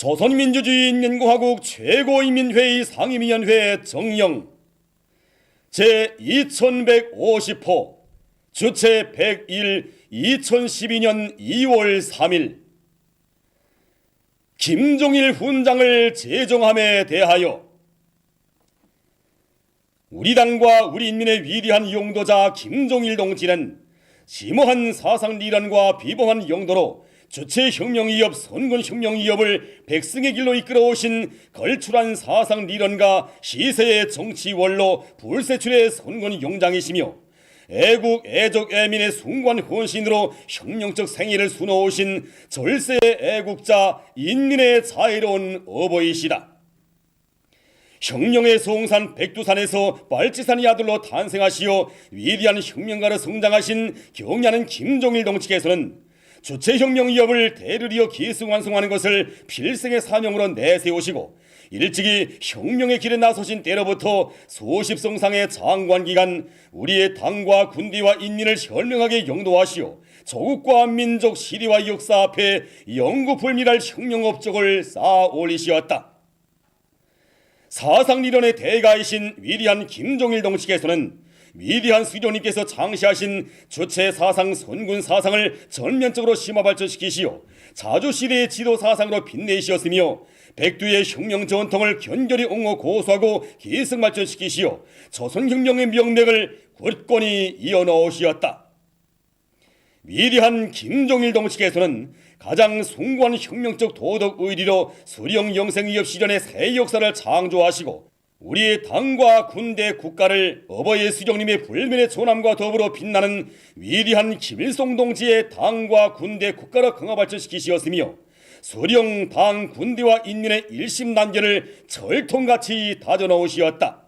조선민주주의인민공화국 최고인민회의 상임위원회 정령 제2150호 주체 100일 2012년 2월 3일 김종일 훈장을 제정함에 대하여 우리 당과 우리 인민의 위대한 용도자 김종일 동지는 심오한 사상리란과 비범한 용도로 주체혁명위협, 선군혁명위협을 백성의 길로 이끌어오신 걸출한 사상리란과 시세의 정치원로, 불세출의 선군용장이시며 애국, 애적, 애민의 숭고한 헌신으로 혁명적 생애를 수놓으신 절세의 애국자, 인민의 자애로운 어버이시다. 혁명의 송산 백두산에서 빨치산의 아들로 탄생하시어 위대한 혁명가로 성장하신 경야는 김종일 동지께서는 주체혁명위협을 대를 이어 기승완성하는 것을 필생의 사명으로 내세우시고 일찍이 혁명의 길에 나서신 때로부터 수십 성상의 장관기간 우리의 당과 군대와 인민을 현명하게 영도하시어 조국과 민족 시대와 역사 앞에 영구불멸할 혁명 업적을 쌓아 올리시었다. 사상리론의 대가이신 위대한 김종일 동지께서는 위대한 수령님께서 창시하신 주체 사상, 선군 사상을 전면적으로 심화 발전시키시어 자주시대의 지도 사상으로 빛내시었으며 백두의 혁명 전통을 견결히 옹호 고수하고 기승 발전시키시어 조선혁명의 명맥을 굳건히 이어넣으시었다. 위대한 김종일 동지께서는 가장 숭고한 혁명적 도덕 의리로 수령 영생위협 시전의 새 역사를 창조하시고 우리의 당과 군대 국가를 어버이 수령님의 불멸의 존함과 더불어 빛나는 위대한 김일성 동지의 당과 군대 국가로 강화 발전시키시었으며 수령 당 군대와 인민의 일심단결을 철통같이 다져넣으시었다.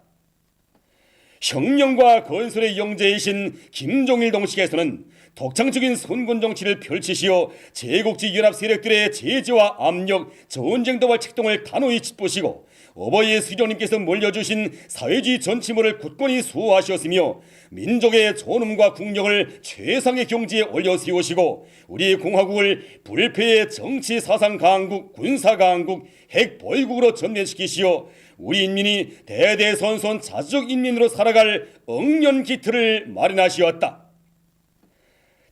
혁명과 건설의 영재이신 김종일 동지께서는 독창적인 선군 정치를 펼치시어 제국지 연합 세력들의 제재와 압력, 전쟁 도발 책동을 단호히 짚으시고 어버이의 수령님께서 물려주신 사회주의 전치물을 굳건히 수호하셨으며 민족의 존엄과 국력을 최상의 경지에 올려세우시고 우리 공화국을 불패의 정치 사상 강국, 군사 강국, 핵 보위국으로 전면시키시어 우리 인민이 대대손손 자주적 인민으로 살아갈 억년기틀을 마련하시었다.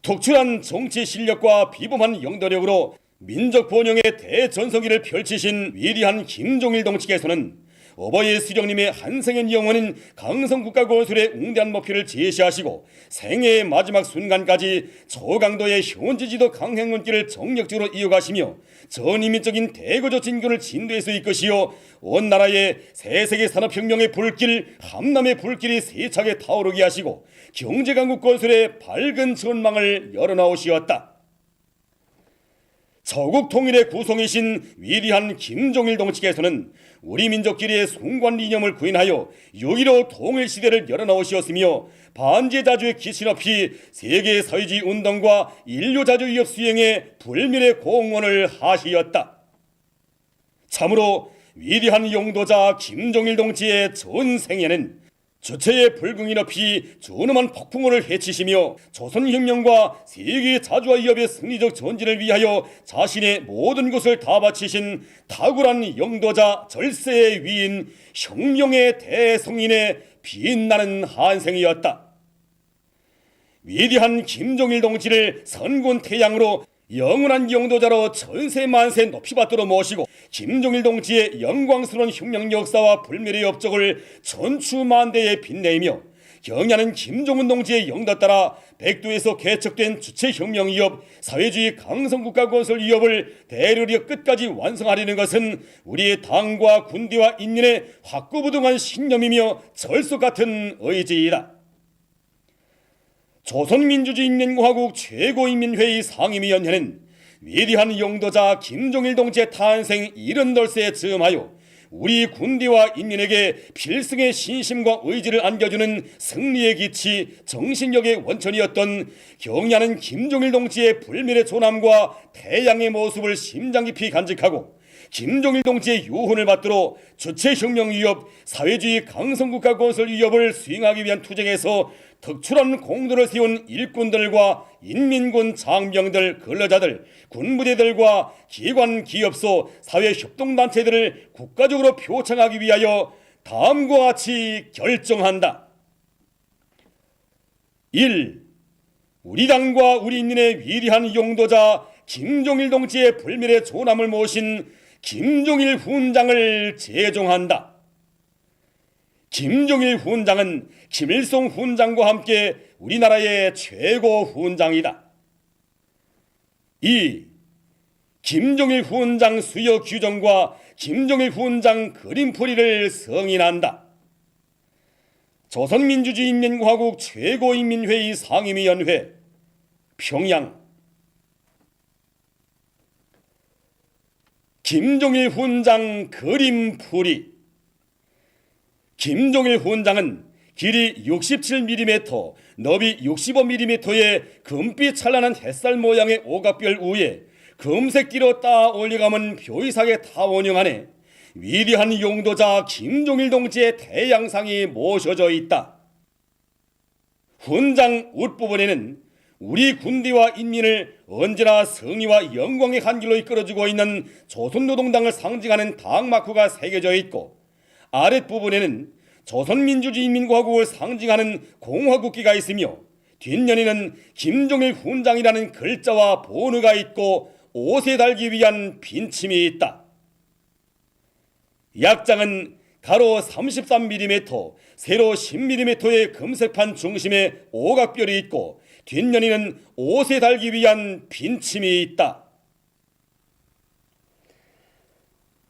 독출한 정치 실력과 비범한 영도력으로 민족 번영의 대전성기를 펼치신 위대한 김종일 동지께서는 어버이 수령님의 한생의 영원인 강성국가 건설의 웅대한 목표를 제시하시고 생애의 마지막 순간까지 초강도의 현지지도 강행군길을 정력적으로 이어가시며 전인민적인 대거조 진군을 진도에서 이끄시어 온 나라의 새세계 산업혁명의 불길, 함남의 불길이 세차게 타오르게 하시고 경제강국 건설의 밝은 전망을 열어놓으시었다. 조국 통일의 구성이신 위대한 김종일 동지께서는 우리 민족끼리의 숭고한 이념을 구인하여 6.15 통일시대를 열어놓으셨으며 반제자주의 기치 높이 세계 사회주의 운동과 인류자주위협 수행에 불멸의 공헌을 하시었다. 참으로 위대한 용도자 김종일 동지의 전생에는 주체의 불궁이 높이 존엄한 폭풍우를 헤치시며 조선혁명과 세계 자주와 위협의 승리적 전진을 위하여 자신의 모든 것을 다 바치신 탁월한 영도자 절세의 위인 혁명의 대성인의 빛나는 한생이었다. 위대한 김종일 동지를 선군 태양으로 영원한 영도자로 천세만세 높이받도록 모시고 김종일 동지의 영광스러운 혁명 역사와 불멸의 업적을 전추만대에 빛내며 경야는 김종훈 동지의 영도 따라 백두에서 개척된 주체혁명위협, 사회주의 강성국가 건설 위협을 대르리어 끝까지 완성하려는 것은 우리의 당과 군대와 인민의 확고부동한 신념이며 절속 같은 의지이다. 조선민주주의인민공화국 최고인민회의 상임위원회는 위대한 용도자 김종일 동지의 탄생 78세에 즈음하여 우리 군대와 인민에게 필승의 신심과 의지를 안겨주는 승리의 기치, 정신력의 원천이었던 경야는 김종일 동지의 불멸의 존함과 태양의 모습을 심장 깊이 간직하고 김종일 동지의 유훈을 받들어 주체혁명 위협, 사회주의 강성국가 건설 위협을 수행하기 위한 투쟁에서 특출한 공로를 세운 일꾼들과 인민군 장병들, 근로자들, 군부대들과 기관, 기업소, 사회협동단체들을 국가적으로 표창하기 위하여 다음과 같이 결정한다. 1. 우리 당과 우리 인민의 위대한 용도자 김종일 동지의 불멸의 조남을 모신 김종일 훈장을 제정한다. 김종일 훈장은 김일성 훈장과 함께 우리나라의 최고 훈장이다. 2. 김종일 훈장 수여 규정과 김종일 훈장 그림풀이를 승인한다. 조선민주주의인민공화국 최고인민회의 상임위원회 평양. 김종일 훈장 그림풀이. 김종일 훈장은 길이 67mm, 너비 65mm의 금빛 찬란한 햇살 모양의 오각별 위에 금색기로 따 올려감은 표의사의 타원형 안에 위대한 용도자 김종일 동지의 태양상이 모셔져 있다. 훈장 웃부분에는 우리 군대와 인민을 언제나 승리와 영광의 한 길로 이끌어주고 있는 조선노동당을 상징하는 당 마크가 새겨져 있고, 아랫부분에는 조선민주주의인민공화국을 상징하는 공화국기가 있으며, 뒷면에는 김종일 훈장이라는 글자와 번호가 있고 옷에 달기 위한 빈침이 있다. 약장은 가로 33mm, 세로 10mm의 금색판 중심에 오각별이 있고 뒷면에는 옷에 달기 위한 빈침이 있다.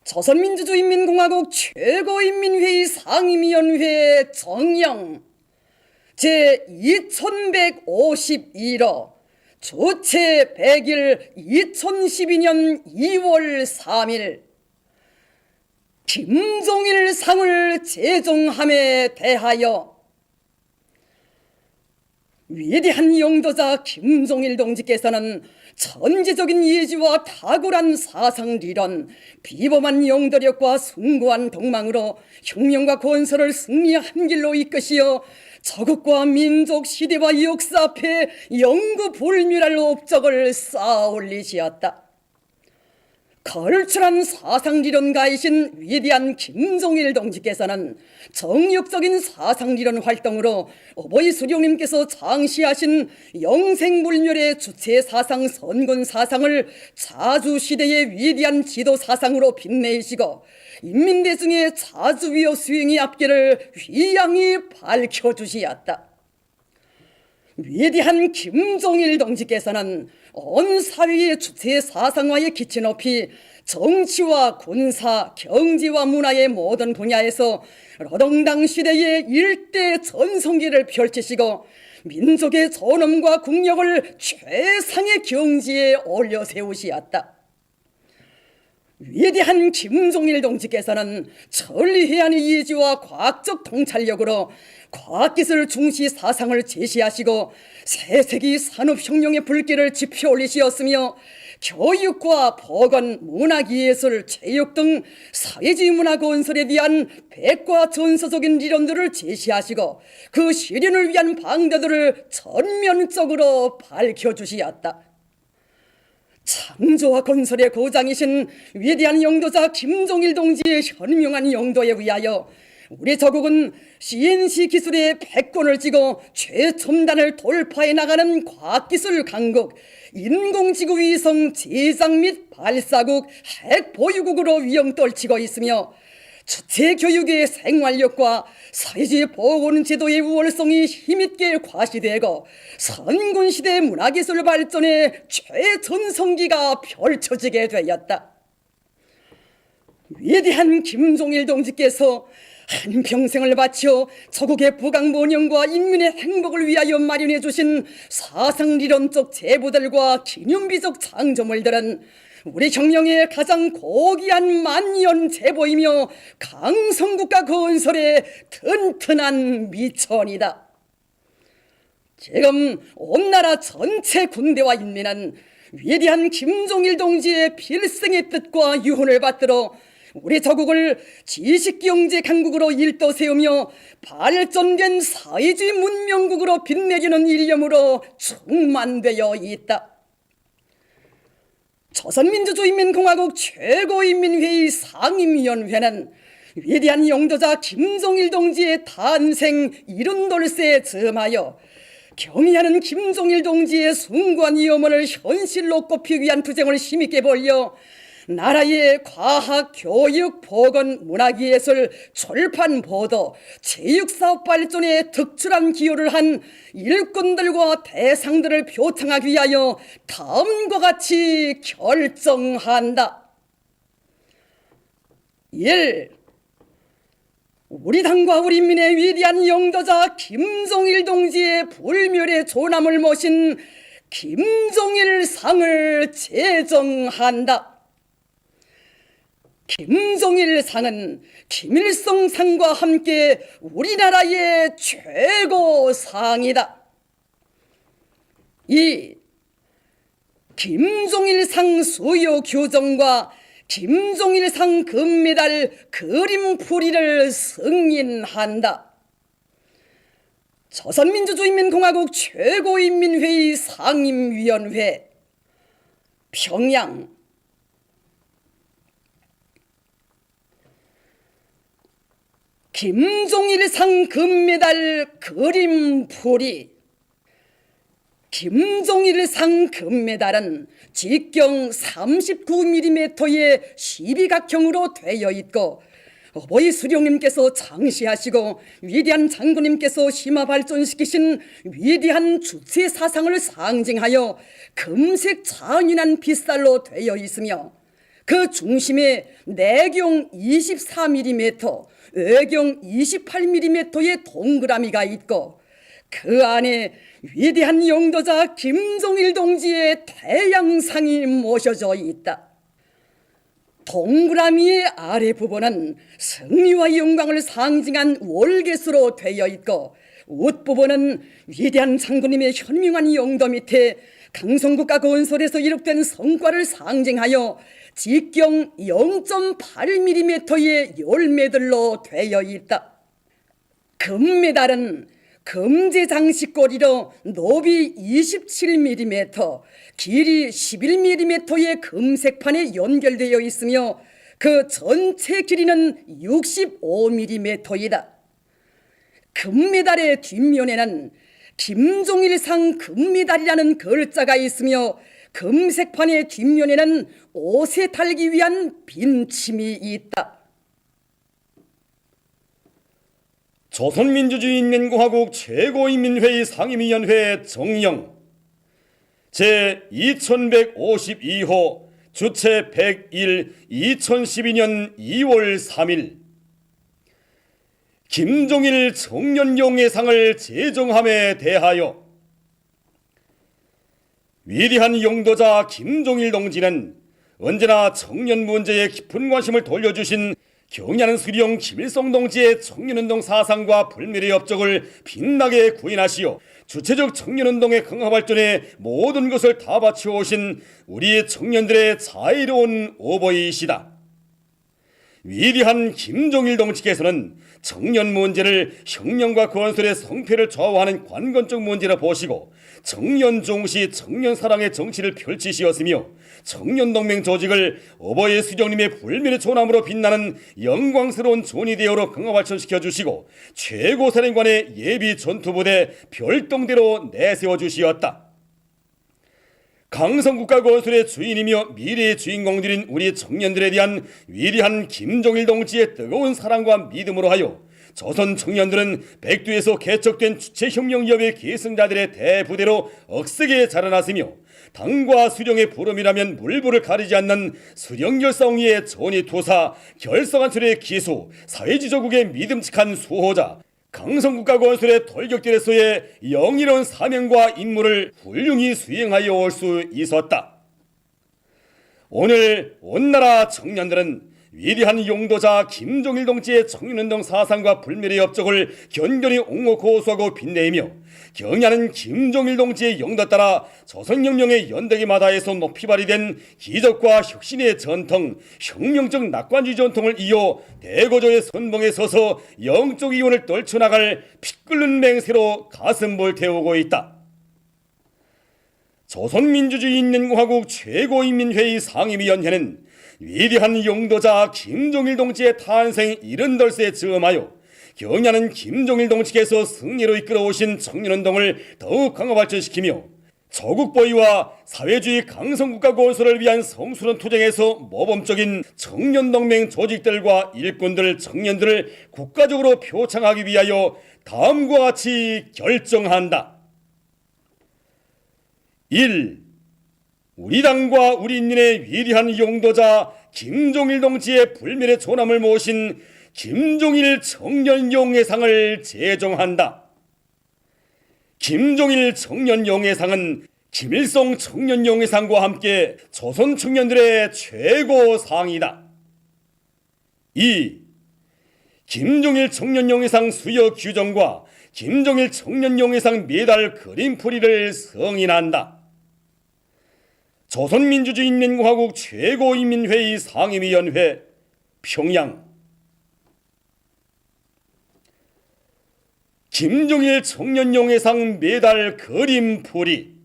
조선민주주의인민공화국 최고인민회의 상임위원회 정령 제2151호 조체 100일 2012년 2월 3일 김종일 상을 제정함에 대하여 위대한 용도자 김종일 동지께서는 천재적인 예지와 탁월한 사상리론, 비범한 용도력과 숭고한 덕망으로 혁명과 건설을 승리한 길로 이끄시어 저국과 민족, 시대와 역사 앞에 영구불멸할 업적을 쌓아 올리시었다. 걸출한 사상리론가이신 위대한 김종일 동지께서는 정력적인 사상리론 활동으로 어버이 수령님께서 창시하신 영생불멸의 주체사상 선군사상을 자주시대의 위대한 지도사상으로 빛내시고 인민대중의 자주위어 수행의 앞길을 휘양히 밝혀주시었다. 위대한 김종일 동지께서는 온 사회의 주체 사상화에 기치 높이 정치와 군사, 경제와 문화의 모든 분야에서 노동당 시대의 일대 전성기를 펼치시고 민족의 존엄과 국력을 최상의 경지에 올려 세우시었다. 위대한 김종일 동지께서는 천리해안의 예지와 과학적 통찰력으로 과학기술 중시 사상을 제시하시고 새세기 산업혁명의 불길을 지펴 올리시었으며 교육과 보건, 문화예술, 체육 등 사회주의 문화 건설에 대한 백과전서적인理論들을 제시하시고 그 실현을 위한 방도들을 전면적으로 밝혀주시었다. 창조와 건설의 고장이신 위대한 용도자 김종일 동지의 현명한 용도에 의하여 우리 저국은 CNC 기술의 백권을 쥐고 최첨단을 돌파해 나가는 과학기술 강국, 인공지구 위성 제작 및 발사국, 핵 보유국으로 위용떨치고 있으며 주체교육의 생활력과 사회주의 보건제도의 우월성이 힘있게 과시되고 선군시대 문화기술 발전의 최전성기가 펼쳐지게 되었다. 위대한 김종일 동지께서 한평생을 바쳐 저국의 부강번영과 인민의 행복을 위하여 마련해 주신 사상리론적 제보들과 기념비적 창조물들은 우리 혁명의 가장 고귀한 만년 제보이며 강성국가 건설의 튼튼한 미천이다. 지금 온 나라 전체 군대와 인민은 위대한 김종일 동지의 필생의 뜻과 유훈을 받들어 우리 저국을 지식경제 강국으로 일떠세우며 발전된 사회주의 문명국으로 빛내주는 일념으로 충만되어 있다. 조선민주주의인민공화국 최고인민회의 상임위원회는 위대한 영도자 김종일 동지의 탄생 70돌세 즈음하여 경의하는 김종일 동지의 숭고한 위험을 현실로 꼽히기 위한 투쟁을 힘있게 벌여 나라의 과학, 교육, 보건, 문화예술, 출판, 보도, 체육사업 발전에 특출한 기여를 한 일꾼들과 대상들을 표창하기 위하여 다음과 같이 결정한다. 1. 우리 당과 우리 민의 위대한 영도자 김종일 동지의 불멸의 존함을 모신 김종일상을 제정한다. 김종일상은 김일성상과 함께 우리나라의 최고상이다. 2. 김종일상 수요 규정과 김종일상 금메달 그림 풀이를 승인한다. 조선민주주의인민공화국 최고인민회의 상임위원회 평양. 김종일상 금메달 그림 풀이. 김종일상 금메달은 직경 39mm의 12각형으로 되어 있고 어버이 수령님께서 장시하시고 위대한 장군님께서 심화 발전시키신 위대한 주체 사상을 상징하여 금색 잔인한 빗살로 되어 있으며 그 중심에 내경 24mm, 외경 28mm의 동그라미가 있고 그 안에 위대한 영도자 김종일 동지의 태양상이 모셔져 있다. 동그라미의 아래 부분은 승리와 영광을 상징한 월계수로 되어 있고 웃부분은 위대한 장군님의 현명한 영도 밑에 강성국가 건설에서 이룩된 성과를 상징하여 직경 0.8mm의 열매들로 되어 있다. 금메달은 금제 장식고리로 높이 27mm, 길이 11mm의 금색판에 연결되어 있으며 그 전체 길이는 65mm이다. 금메달의 뒷면에는 김종일상 금메달이라는 글자가 있으며 금색판의 뒷면에는 옷에 달기 위한 빈침이 있다. 조선민주주의인민공화국 최고인민회의 상임위원회 정령 제2152호 주체 101 2012년 2월 3일 김종일 청년용예상을 제정함에 대하여 위대한 용도자 김종일 동지는 언제나 청년 문제에 깊은 관심을 돌려주신 경의하는 수령 김일성 동지의 청년운동 사상과 불멸의 업적을 빛나게 구현하시어 주체적 청년운동의 강화발전에 모든 것을 다 바치오신 우리 청년들의 자유로운 오버이시다. 위대한 김종일 동지께서는 청년 문제를 혁명과 건설의 성패를 좌우하는 관건적 문제로 보시고 청년 종시 청년 사랑의 정치를 펼치시었으며 청년동맹 조직을 어버이 수령님의 불멸의 존함으로 빛나는 영광스러운 존이대어로 강화발전시켜 주시고 최고사령관의 예비 전투부대 별동대로 내세워 주시었다. 강성국가 건설의 주인이며 미래의 주인공들인 우리 청년들에 대한 위대한 김종일 동지의 뜨거운 사랑과 믿음으로 하여 조선 청년들은 백두에서 개척된 주체혁명기업의 계승자들의 대부대로 억세게 자라났으며 당과 수령의 부름이라면 물불을 가리지 않는 수령열사옹이의 전의투사, 결성한철의 기수, 사회주의조국의 믿음직한 수호자, 강성국가 건설의 돌격들에서의 영이로운 사명과 임무를 훌륭히 수행하여 올 수 있었다. 오늘 온 나라 청년들은 위대한 용도자 김종일 동지의 청년운동 사상과 불멸의 업적을 견고히 옹호 고수하고 빛내며 경야는 김종일 동지의 영도 따라 조선혁명의 연대기 마다에서 높이 발휘된 기적과 혁신의 전통, 혁명적 낙관주의 전통을 이어 대고조의 선봉에 서서 영적 이원을 떨쳐나갈 피 끓는 맹세로 가슴을 태우고 있다. 조선민주주의인민공화국 최고인민회의 상임위원회는 위대한 용도자 김종일 동지의 탄생 70세 즈음하여 경야는 김종일 동지께서 승리로 이끌어오신 청년운동을 더욱 강화 발전시키며 조국보위와 사회주의 강성국가 건설을 위한 성스러운 투쟁에서 모범적인 청년동맹 조직들과 일꾼들, 청년들을 국가적으로 표창하기 위하여 다음과 같이 결정한다. 1. 우리 당과 우리 인민의 위대한 용도자 김종일 동지의 불멸의 존함을 모신 김종일 청년용예상을 제정한다. 김종일 청년용예상은 김일성 청년용예상과 함께 조선 청년들의 최고상이다. 2. 김종일 청년용예상 수여 규정과 김종일 청년용예상 메달 그림풀이를 승인한다. 조선민주주의인민공화국 최고인민회의 상임위원회 평양. 김종일 청년용예상 메달 그림풀이.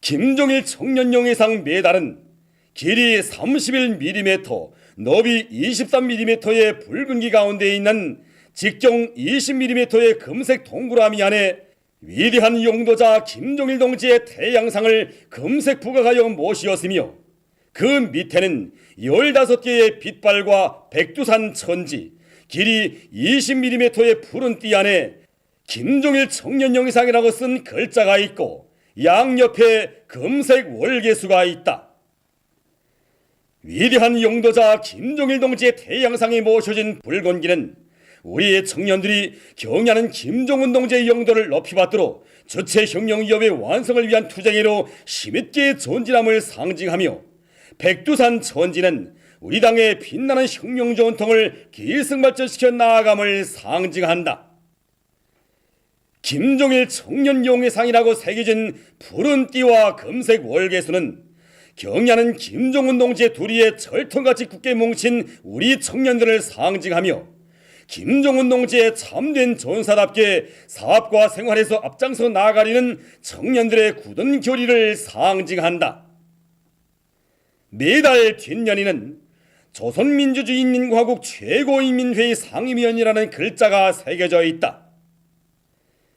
김종일 청년용예상 메달은 길이 31mm, 너비 23mm의 붉은기 가운데 있는 직경 20mm의 금색 동그라미 안에 위대한 용도자 김종일 동지의 태양상을 금색 부각하여 모시었으며 그 밑에는 15개의 빛발과 백두산 천지, 길이 20mm의 푸른 띠 안에 김종일 청년용예상이라고 쓴 글자가 있고 양옆에 금색 월계수가 있다. 위대한 용도자 김종일 동지의 태양상에 모셔진 붉은기는 우리의 청년들이 경야는 김종운 동지의 영도를 높이 받도록 주체혁명기업의 완성을 위한 투쟁으로 힘있게 전진함을 상징하며 백두산 천지는 우리 당의 빛나는 혁명 전통을 길승발전시켜 나아감을 상징한다. 김종일 청년용예상이라고 새겨진 푸른 띠와 금색 월계수는 경야는 김종운 동지의 둘이의 절통같이 굳게 뭉친 우리 청년들을 상징하며 김종운 동지의 참된 전사답게 사업과 생활에서 앞장서 나아가려는 청년들의 굳은 결의를 상징한다. 매달 뒷면에는 조선민주주의인민공화국 최고인민회의 상임위원이라는 글자가 새겨져 있다.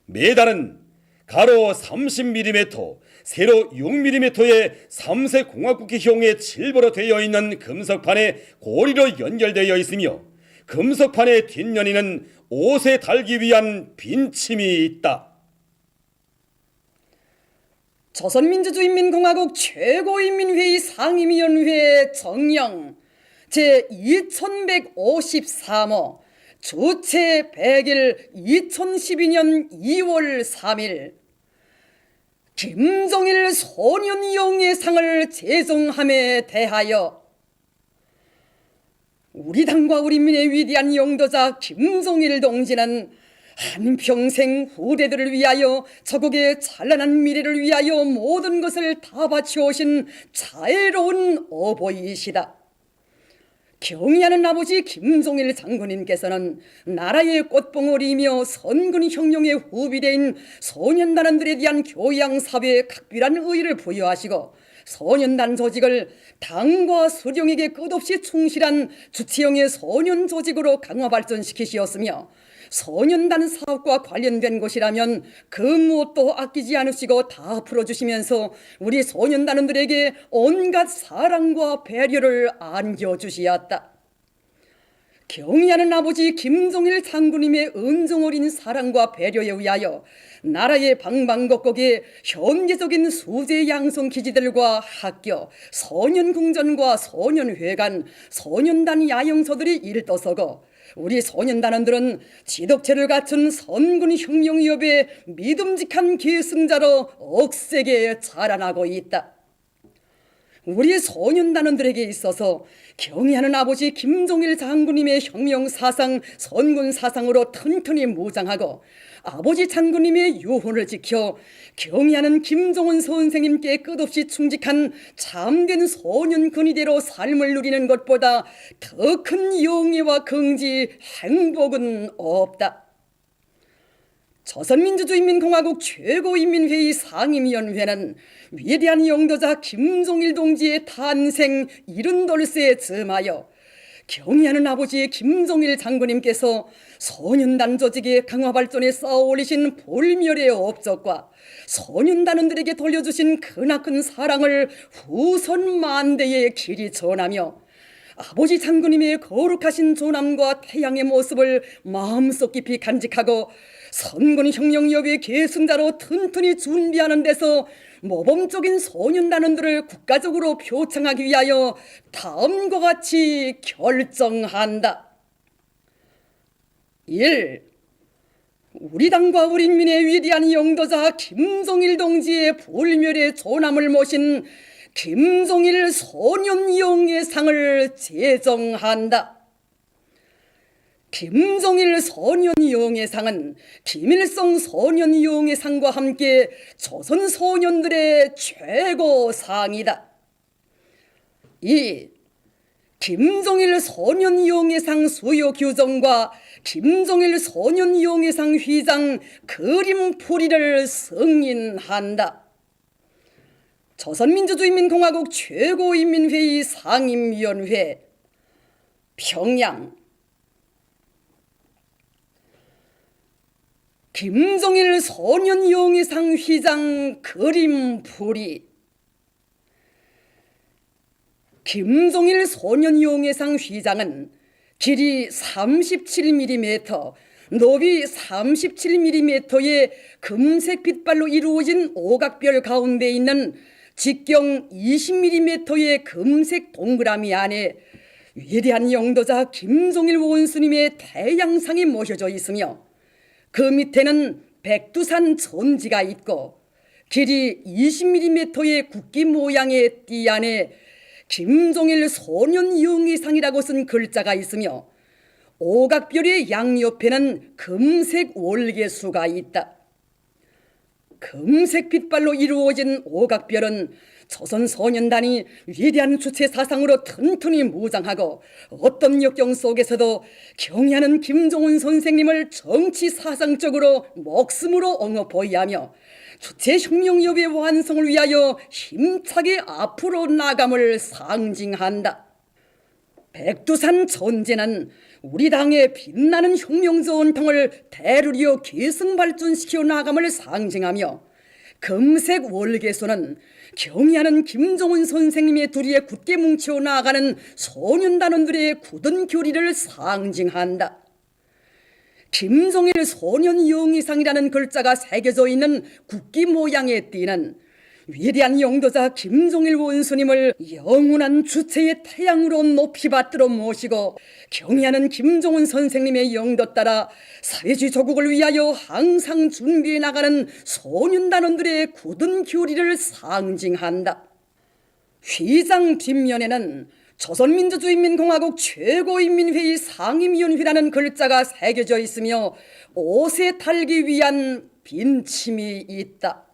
메달은 가로 30mm, 세로 6mm의 3세 공화국기형의 7보로 되어 있는 금속판에 고리로 연결되어 있으며 금속판의 뒷면에는 옷에 달기 위한 빈침이 있다. 조선민주주의인민공화국 최고인민회의 상임위원회 정령 제2153호 주체 100일 2012년 2월 3일 김종일 소년용예상을 제정함에 대하여 우리 당과 우리 민의 위대한 용도자 김종일 동지는 한평생 후대들을 위하여 저국의 찬란한 미래를 위하여 모든 것을 다 바치오신 자애로운 어버이이시다. 경의하는 아버지 김종일 장군님께서는 나라의 꽃봉오리이며 선군혁명의 후비대인 소년단원들에 대한 교양 사회에 각별한 의의를 부여하시고 소년단 조직을 당과 수령에게 끝없이 충실한 주체형의 소년 조직으로 강화 발전시키시었으며 소년단 사업과 관련된 것이라면 그 무엇도 아끼지 않으시고 다 풀어주시면서 우리 소년단원들에게 온갖 사랑과 배려를 안겨주시었다. 경의하는 아버지 김종일 장군님의 은정 어린 사랑과 배려에 의하여 나라의 방방곡곡에 현대적인 수제 양성 기지들과 학교, 소년궁전과 소년회관, 소년단 야영소들이 일떠서고 우리 소년단원들은 지덕체를 갖춘 선군혁명위협의 믿음직한 계승자로 억세게 자라나고 있다. 우리 소년단원들에게 있어서 경의하는 아버지 김종일 장군님의 혁명사상, 선군사상으로 튼튼히 무장하고 아버지 장군님의 유훈을 지켜 경의하는 김종은 선생님께 끝없이 충직한 참된 소년 근위대로 삶을 누리는 것보다 더 큰 영예와 긍지, 행복은 없다. 조선민주주의인민공화국 최고인민회의 상임위원회는 위대한 영도자 김종일 동지의 탄생 72세에 즈음하여 경의하는 아버지 김종일 장군님께서 소년단 조직의 강화 발전에 쌓아올리신 볼멸의 업적과 소년단원들에게 돌려주신 크나큰 사랑을 후손 만대에 길이 전하며 아버지 장군님의 거룩하신 존함과 태양의 모습을 마음속 깊이 간직하고 선군혁명여비의 계승자로 튼튼히 준비하는 데서 모범적인 소년단원들을 국가적으로 표창하기 위하여 다음과 같이 결정한다. 1. 우리 당과 우리 민의 위대한 영도자 김종일 동지의 볼멸의 존함을 모신 김종일 소년영예상을 제정한다. 김종일 소년영예상은 김일성 소년영예상과 함께 조선 소년들의 최고상이다. 2. 김종일 소년영예상 수요 규정과 김종일 소년영예상 휘장 그림풀이를 승인한다. 조선민주주의인민공화국 최고인민회의 상임위원회 평양. 김종일 소년영예상 휘장 그림풀이. 김종일 소년영예상 휘장은 길이 37mm, 높이 37mm의 금색 빛발로 이루어진 오각별 가운데 있는 직경 20mm의 금색 동그라미 안에 위대한 영도자 김종일 원수님의 태양상이 모셔져 있으며 그 밑에는 백두산 전지가 있고 길이 20mm의 국기 모양의 띠 안에 김종일 소년영예상이라고 쓴 글자가 있으며 오각별의 양옆에는 금색 월계수가 있다. 금색 빛발로 이루어진 오각별은 조선 소년단이 위대한 주체 사상으로 튼튼히 무장하고 어떤 역경 속에서도 경의하는 김종은 선생님을 정치 사상적으로 목숨으로 엉어보여야 하며 주체 혁명여비의 완성을 위하여 힘차게 앞으로 나감을 상징한다. 백두산 전제는 우리 당의 빛나는 혁명 전통을 대르리어 계승 발전시켜 나감을 상징하며 금색 월계수는 경의하는 김종은 선생님의 두리에 굳게 뭉쳐 나아가는 소년단원들의 굳은 교리를 상징한다. 김종일 소년영예상이라는 글자가 새겨져 있는 국기 모양의 띠는 위대한 영도자 김종일 원수님을 영원한 주체의 태양으로 높이 받들어 모시고 경의하는 김종은 선생님의 영도 따라 사회주의 조국을 위하여 항상 준비해 나가는 소년단원들의 굳은 교리를 상징한다. 휘장 뒷면에는 조선민주주의인민공화국 최고인민회의 상임위원회라는 글자가 새겨져 있으며 옷에 달기 위한 빈침이 있다.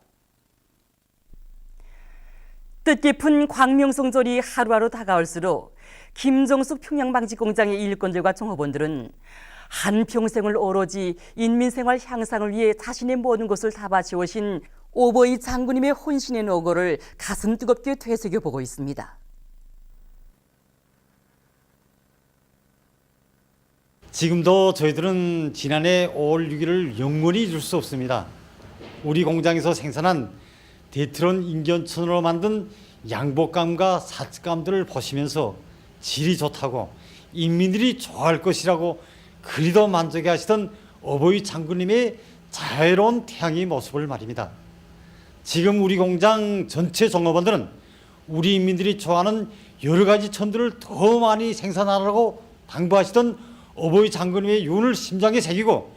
뜻깊은 광명성절이 하루하루 다가올수록 김정숙 평양방직공장의 일꾼들과 종업원들은 한평생을 오로지 인민생활 향상을 위해 자신의 모든 것을 다 바치오신 오버이 장군님의 혼신의 노고를 가슴 뜨겁게 되새겨보고 있습니다. 지금도 저희들은 지난해 5월 6일을 영원히 잊을 수 없습니다. 우리 공장에서 생산한 데트론 인견천으로 만든 양복감과 사치감들을 보시면서 질이 좋다고 인민들이 좋아할 것이라고 그리도 만족해 하시던 어버이 장군님의 자애로운 태양의 모습을 말입니다. 지금 우리 공장 전체 종업원들은 우리 인민들이 좋아하는 여러 가지 천들을 더 많이 생산하라고 당부하시던 어버이 장군님의 유언을 심장에 새기고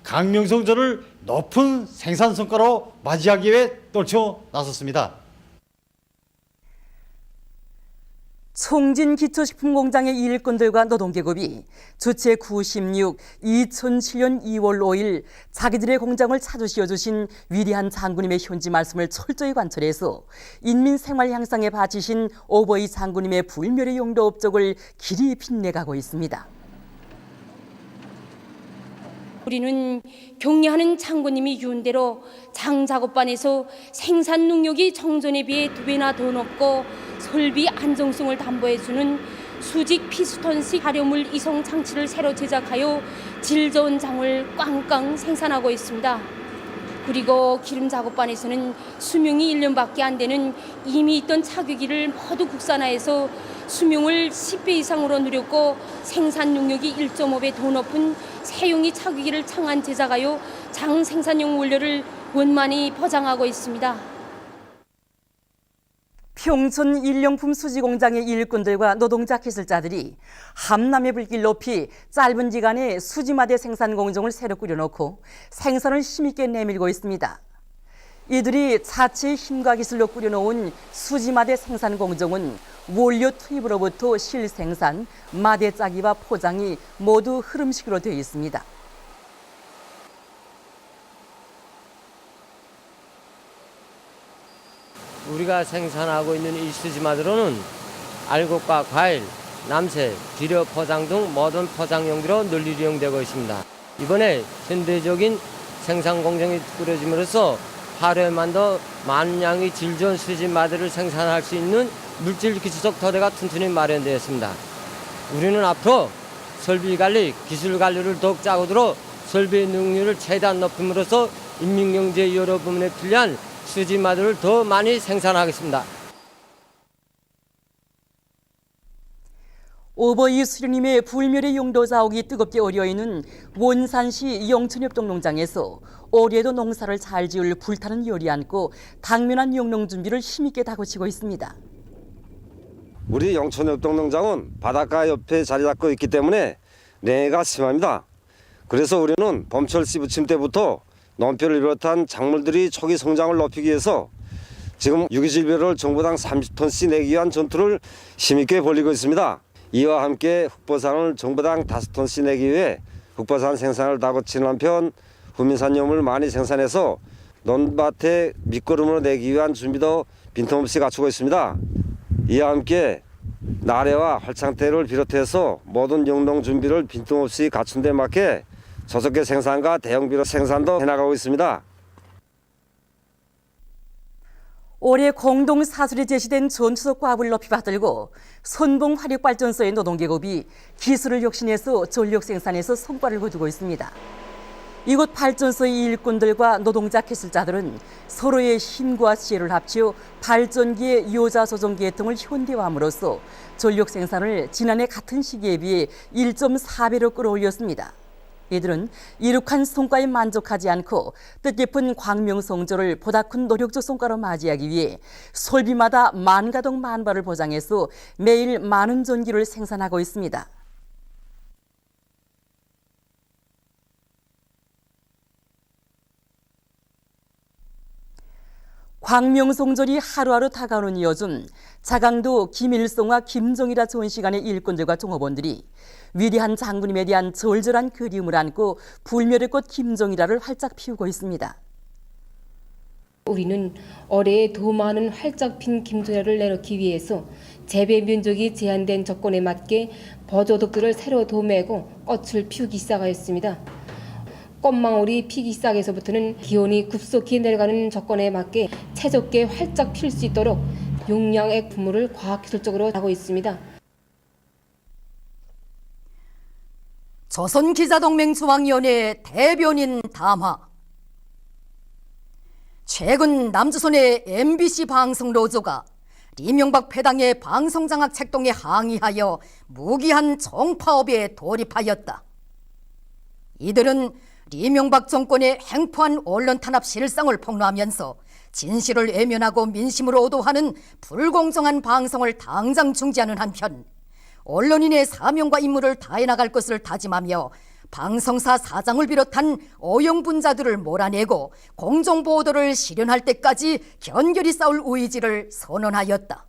강명성절을 높은 생산 성과로 맞이하기 위해 떨쳐 나섰습니다. 송진 기초식품공장의 일꾼들과 노동계급이 주체 96 2007년 2월 5일 자기들의 공장을 찾으시어 주신 위대한 장군님의 현지 말씀을 철저히 관철해서 인민 생활 향상에 바치신 오버이 장군님의 불멸의 용도 업적을 길이 빛내가고 있습니다. 우리는 경례하는 장군님이 유언대로 장작업반에서 생산 능력이 정전에 비해 2배나 더 높고 설비 안정성을 담보해주는 수직 피스톤식 발효물 이송 장치를 새로 제작하여 질 좋은 장을 꽝꽝 생산하고 있습니다. 그리고 기름 작업반에서는 수명이 1년밖에 안 되는 이미 있던 차규기를 모두 국산화해서 수명을 10배 이상으로 늘렸고 생산 능력이 1.5배 더 높은 새용이 차규기를 창안 제작하여 장 생산용 원료를 원만히 포장하고 있습니다. 평촌 일용품 수지 공장의 일꾼들과 노동자 기술자들이 함남의 불길 높이 짧은 기간에 수지마대 생산 공정을 새로 꾸려놓고 생산을 힘있게 내밀고 있습니다. 이들이 자체의 힘과 기술로 꾸려놓은 수지마대 생산 공정은 원료 투입으로부터 실생산, 마대 짜기와 포장이 모두 흐름식으로 되어 있습니다. 우리가 생산하고 있는 이 수지마대로는 알곡과 과일, 남새, 비료 포장 등 모든 포장 용기로 널리 이용되고 있습니다. 이번에 현대적인 생산 공정이 꾸려짐으로써 하루에만 더 많은 양의 질 좋은 수지마대를 생산할 수 있는 물질 기술적 토대가 튼튼히 마련되었습니다. 우리는 앞으로 설비 관리, 기술 관리를 더욱 짜고 들어 설비 능률을 최대한 높임으로써 인민경제 여러 부문에 필요한 수지마대를 더 많이 생산하겠습니다. 오버이 수령님의 불멸의 용도 자옥이 뜨겁게 어려있는 원산시 영천협동 농장에서 올해도 농사를 잘 지을 불타는 열이 안고 당면한 영농 준비를 힘있게 다그치고 있습니다. 우리 영천협동 농장은 바닷가 옆에 자리 잡고 있기 때문에 냉해가 심합니다. 그래서 우리는 봄철 씨 부침 때부터 논벼를 비롯한 작물들이 초기 성장을 높이기 위해서 지금 유기질배를 정부당 30톤씩 내기 위한 전투를 힘있게 벌이고 있습니다. 이와 함께 흑버산을 정부당 5톤씩 내기 위해 흑버산 생산을 다그치는 한편 후민산염을 많이 생산해서 논밭에 밑거름으로 내기 위한 준비도 빈틈없이 갖추고 있습니다. 이와 함께 나래와 활창대를 비롯해서 모든 영농 준비를 빈틈없이 갖춘 데 맞게 저속계 생산과 대형비료 생산도 해나가고 있습니다. 올해 공동 사술이 제시된 전투적 과업을 높이 받들고 선봉 화력발전소의 노동계급이 기술을 혁신해서 전력 생산에서 성과를 거두고 있습니다. 이곳 발전소의 일꾼들과 노동자 기술자들은 서로의 힘과 지혜를 합치어 발전기의 요자 조정 계통을 현대화함으로써 전력 생산을 지난해 같은 시기에 비해 1.4배로 끌어올렸습니다. 이들은 이룩한 성과에 만족하지 않고 뜻깊은 광명성조를 보다 큰 노력조 성과로 맞이하기 위해 설비마다 만가동 만발을 보장해서 매일 많은 전기를 생산하고 있습니다. 광명성절이 하루하루 다가오는 요즘 자강도 김일성과 김정일아 전시관의 일꾼들과 종업원들이 위대한 장군님에 대한 절절한 그리움을 안고 불멸의 꽃 김정일아를 활짝 피우고 있습니다. 우리는 올해에 더 많은 활짝 핀 김정일아를 내놓기 위해서 재배 면적이 제한된 조건에 맞게 버조독들을 새로 도매고 꽃을 피우기 시작하였습니다. 꽃망울이 피기 시작해서부터는 기온이 급속히 내려가는 조건에 맞게 채좋게 활짝 필 수 있도록 용량의 분무를 과학기술적으로 하고 있습니다. 조선기자동맹 중앙위원회 대변인 담화. 최근 남조선의 MBC 방송 노조가 이명박 패당의 방송장악 책동에 항의하여 무기한 정파업에 돌입하였다. 이들은 이명박 정권의 행포한 언론 탄압 실상을 폭로하면서 진실을 외면하고 민심으로 오도하는 불공정한 방송을 당장 중지하는 한편 언론인의 사명과 임무를 다해 나갈 것을 다짐하며 방송사 사장을 비롯한 어용분자들을 몰아내고 공정보도를 실현할 때까지 견결히 싸울 의지를 선언하였다.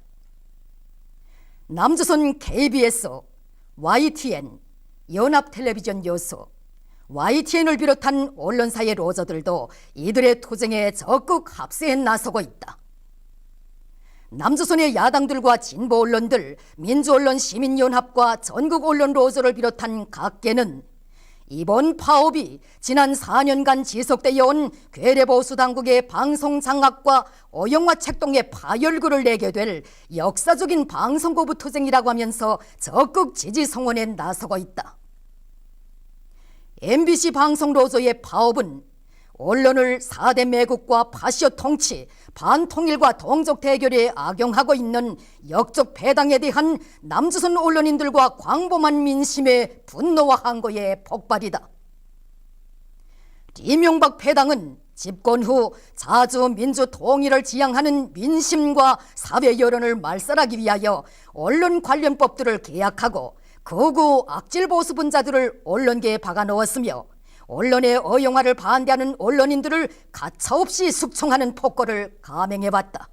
남조선 KBS, YTN, 연합텔레비전 여수, YTN을 비롯한 언론사의 로저들도 이들의 투쟁에 적극 합세에 나서고 있다. 남조선의 야당들과 진보 언론들, 민주언론 시민연합과 전국 언론 로저를 비롯한 각계는 이번 파업이 지난 4년간 지속되어 온 괴뢰보수 당국의 방송 장악과 어영화 책동의 파열구를 내게 될 역사적인 방송거부 투쟁이라고 하면서 적극 지지 성원에 나서고 있다. MBC 방송 로저의 파업은 언론을 4대 매국과 파시오 통치, 반통일과 동족 대결에 악용하고 있는 역적 배당에 대한 남조선 언론인들과 광범한 민심의 분노와 항거의 폭발이다. 이명박 배당은 집권 후 자주 민주 통일을 지향하는 민심과 사회 여론을 말살하기 위하여 언론 관련법들을 개약하고 극우 악질 보수 분자들을 언론계에 박아넣었으며 언론의 어영화를 반대하는 언론인들을 가차없이 숙청하는 폭거를 감행해왔다.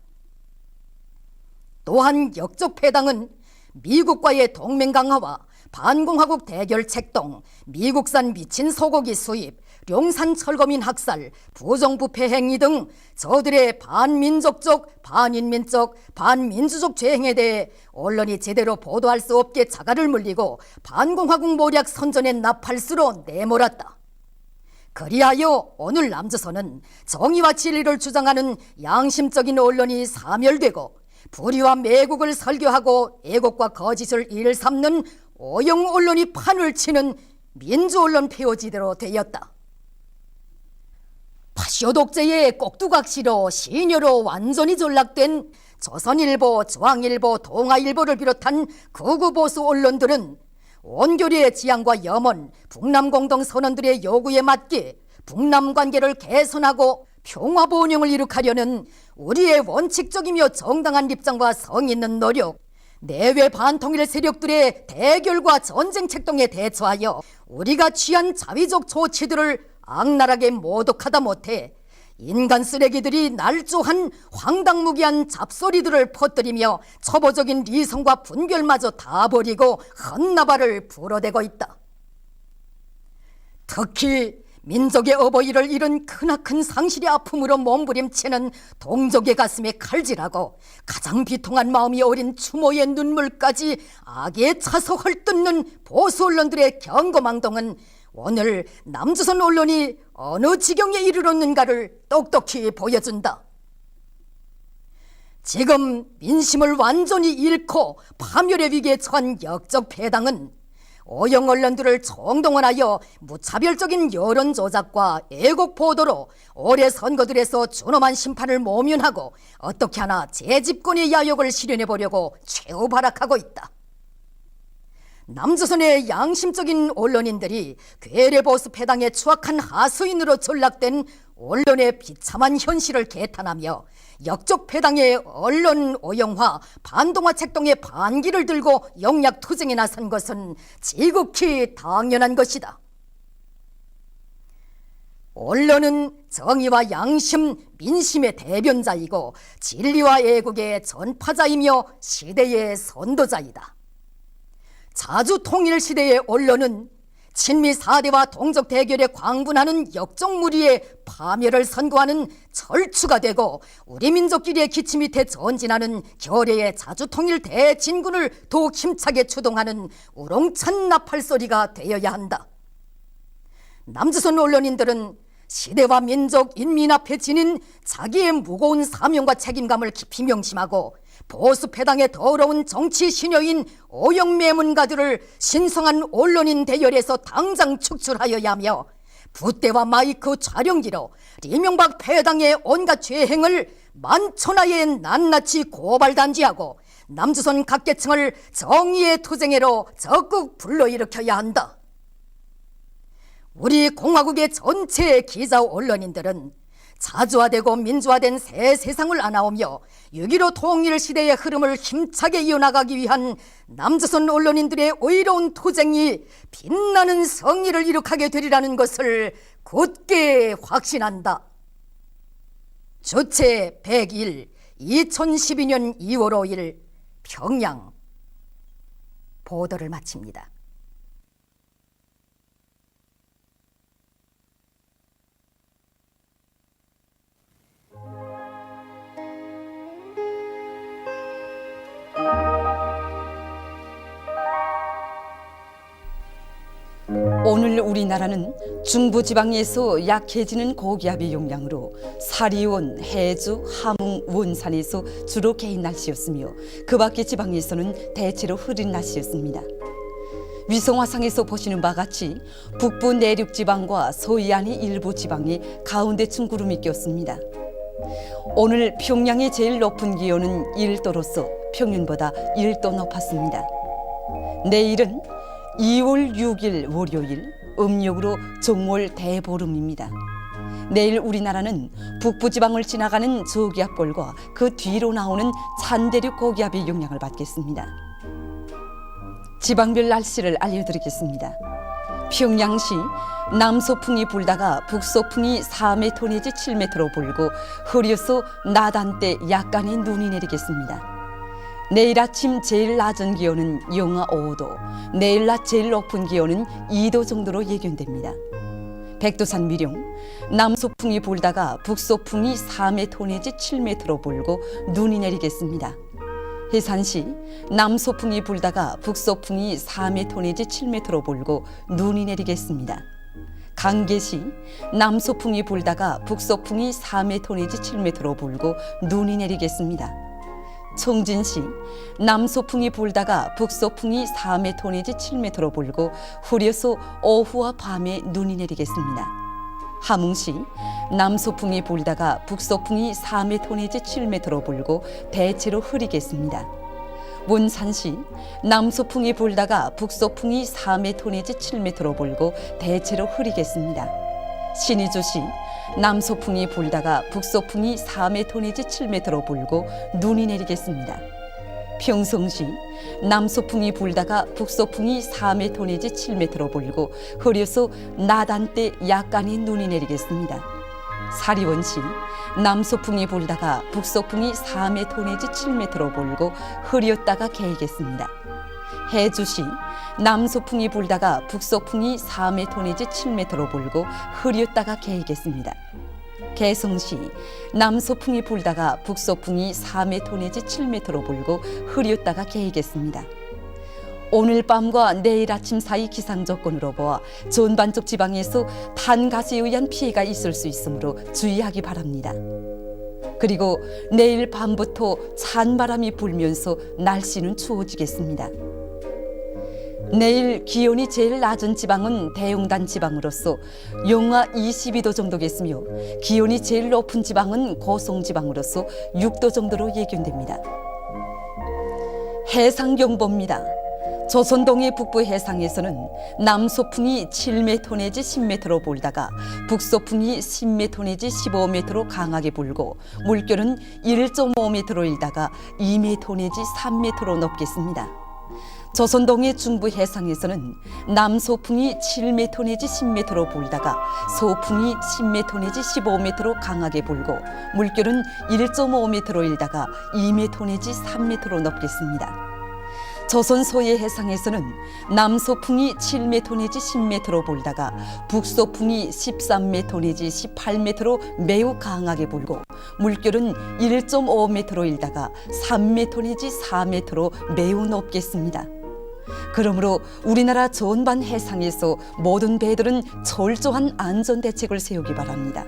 또한 역적 배당은 미국과의 동맹 강화와 반공화국 대결 책동, 미국산 미친 소고기 수입, 룡산 철거민 학살, 부정부패 행위 등 저들의 반민족적, 반인민적, 반민주적 죄행에 대해 언론이 제대로 보도할 수 없게 자갈을 물리고 반공화국 모략 선전의 나팔수로 내몰았다. 그리하여 오늘 남조선은 정의와 진리를 주장하는 양심적인 언론이 사멸되고 불의와 매국을 설교하고 애국과 거짓을 일삼는 오용 언론이 판을 치는 민주언론 폐허지대로 되었다. 파시오 독재의 꼭두각시로 시녀로 완전히 전락된 조선일보, 중앙일보, 동아일보를 비롯한 극우보수 언론들은 원교리의 지향과 염원, 북남공동선언들의 요구에 맞게 북남관계를 개선하고 평화번영을 이룩하려는 우리의 원칙적이며 정당한 입장과 성의 있는 노력, 내외 반통일 세력들의 대결과 전쟁 책동에 대처하여 우리가 취한 자위적 조치들을 악랄하게 모독하다 못해 인간 쓰레기들이 날조한 황당무계한 잡소리들을 퍼뜨리며 초보적인 리성과 분별마저 다 버리고 헛나발을 불어대고 있다. 특히 민족의 어버이를 잃은 크나큰 상실의 아픔으로 몸부림치는 동족의 가슴에 칼질하고 가장 비통한 마음이 어린 추모의 눈물까지 악에 차서 헐뜯는 보수 언론들의 경거망동은 오늘 남조선 언론이 어느 지경에 이르렀는가를 똑똑히 보여준다. 지금 민심을 완전히 잃고 파멸의 위기에 처한 역적 배당은 오용 언론들을 총동원하여 무차별적인 여론 조작과 애국 보도로 올해 선거들에서 준엄한 심판을 모면하고 어떻게 하나 재집권의 야욕을 실현해 보려고 최후발악하고 있다. 남조선의 양심적인 언론인들이 괴뢰보수 패당의 추악한 하수인으로 전락된 언론의 비참한 현실을 개탄하며 역적 패당의 언론 오용화, 반동화 책동의 반기를 들고 영약 투쟁에 나선 것은 지극히 당연한 것이다. 언론은 정의와 양심, 민심의 대변자이고 진리와 애국의 전파자이며 시대의 선도자이다. 자주 통일 시대의 언론은 친미 4대와 동족 대결에 광분하는 역적무리의 파멸을 선고하는 철추가 되고 우리 민족끼리의 기치 밑에 전진하는 결의의 자주통일 대진군을 더욱 힘차게 추동하는 우렁찬 나팔소리가 되어야 한다. 남조선 언론인들은 시대와 민족, 인민 앞에 지닌 자기의 무거운 사명과 책임감을 깊이 명심하고 보수 패당의 더러운 정치 신여인 오용 매문가들을 신성한 언론인 대열에서 당장 축출하여야 하며 붓대와 마이크 촬영기로 이명박 패당의 온갖 죄행을 만천하에 낱낱이 고발단지하고 남조선 각계층을 정의의 투쟁에로 적극 불러일으켜야 한다. 우리 공화국의 전체 기자 언론인들은 자주화되고 민주화된 새 세상을 안아오며 6.15 통일 시대의 흐름을 힘차게 이어나가기 위한 남조선 언론인들의 의로운 투쟁이 빛나는 성리를 이룩하게 되리라는 것을 굳게 확신한다. 주체 100일 2012년 2월 5일 평양 보도를 마칩니다. 오늘 우리나라는 중부지방에서 약해지는 고기압의 영향으로 사리온, 해주, 함흥, 원산에서 주로 개인 날씨였으며 그 밖의 지방에서는 대체로 흐린 날씨였습니다. 위성화상에서 보시는 바와 같이 북부 내륙지방과 서해안의 일부 지방에 가운데층 구름이 꼈습니다. 오늘 평양의 제일 높은 기온은 1도로서 평년보다 1도 높았습니다. 내일은 2월 6일 월요일, 음력으로 정월 대보름입니다. 내일 우리나라는 북부지방을 지나가는 저기압골과 그 뒤로 나오는 찬대륙 고기압의 영향을 받겠습니다. 지방별 날씨를 알려드리겠습니다. 평양시 남서풍이 불다가 북서풍이 4m 내지 7m로 불고 흐려서 낮 한때 약간의 눈이 내리겠습니다. 내일 아침 제일 낮은 기온은 영하 5도, 내일 낮 제일 높은 기온은 2도 정도로 예견됩니다. 백두산 미령, 남서풍이 불다가 북서풍이 4m 내지 7m로 불고 눈이 내리겠습니다. 해산시, 남서풍이 불다가 북서풍이 4m 내지 7m로 불고 눈이 내리겠습니다. 강계시, 남서풍이 불다가 북서풍이 4m 내지 7m로 불고 눈이 내리겠습니다. 청진시, 남서풍이 불다가 북서풍이 4m 내지 7m로 불고 흐려서 오후와 밤에 눈이 내리겠습니다. 함흥시, 남서풍이 불다가 북서풍이 4m 내지 7m로 불고 대체로 흐리겠습니다. 원산시, 남서풍이 불다가 북서풍이 4m 내지 7m로 불고 대체로 흐리겠습니다. 신의주시, 남서풍이 불다가 북서풍이 4m 내지 7m로 불고 눈이 내리겠습니다. 평성시, 남서풍이 불다가 북서풍이 4m 내지 7m로 불고 흐려서 낮 한때 약간의 눈이 내리겠습니다. 사리원시, 남서풍이 불다가 북서풍이 4m 내지 7m로 불고 흐렸다가 개이겠습니다. 해주시, 남서풍이 불다가 북서풍이 4m 내지 7m로 불고 흐렸다가 개이겠습니다. 개성시, 남서풍이 불다가 북서풍이 4m 내지 7m로 불고 흐렸다가 개이겠습니다. 오늘 밤과 내일 아침 사이 기상 조건으로 보아 전반적 지방에서 탄가스에 의한 피해가 있을 수 있으므로 주의하기 바랍니다. 그리고 내일 밤부터 찬바람이 불면서 날씨는 추워지겠습니다. 내일 기온이 제일 낮은 지방은 대용단 지방으로서 영하 22도 정도겠으며 기온이 제일 높은 지방은 고성 지방으로서 6도 정도로 예견됩니다. 해상경보입니다. 조선동해 북부 해상에서는 남서풍이 7m 내지 10m로 불다가 북서풍이 10m 내지 15m로 강하게 불고 물결은 1.5m로 일다가 2m 내지 3m로 높겠습니다. 조선동해 중부 해상에서는 남서풍이 7m 내지 10m로 불다가 서풍이 10m 내지 15m로 강하게 불고 물결은 1.5m로 일다가 2m 내지 3m로 높겠습니다. 조선 서해 해상에서는 남서풍이 7m 내지 10m로 불다가 북서풍이 13m 내지 18m로 매우 강하게 불고 물결은 1.5m로 일다가 3m 내지 4m로 매우 높겠습니다. 그러므로 우리나라 전반 해상에서 모든 배들은 철저한 안전 대책을 세우기 바랍니다.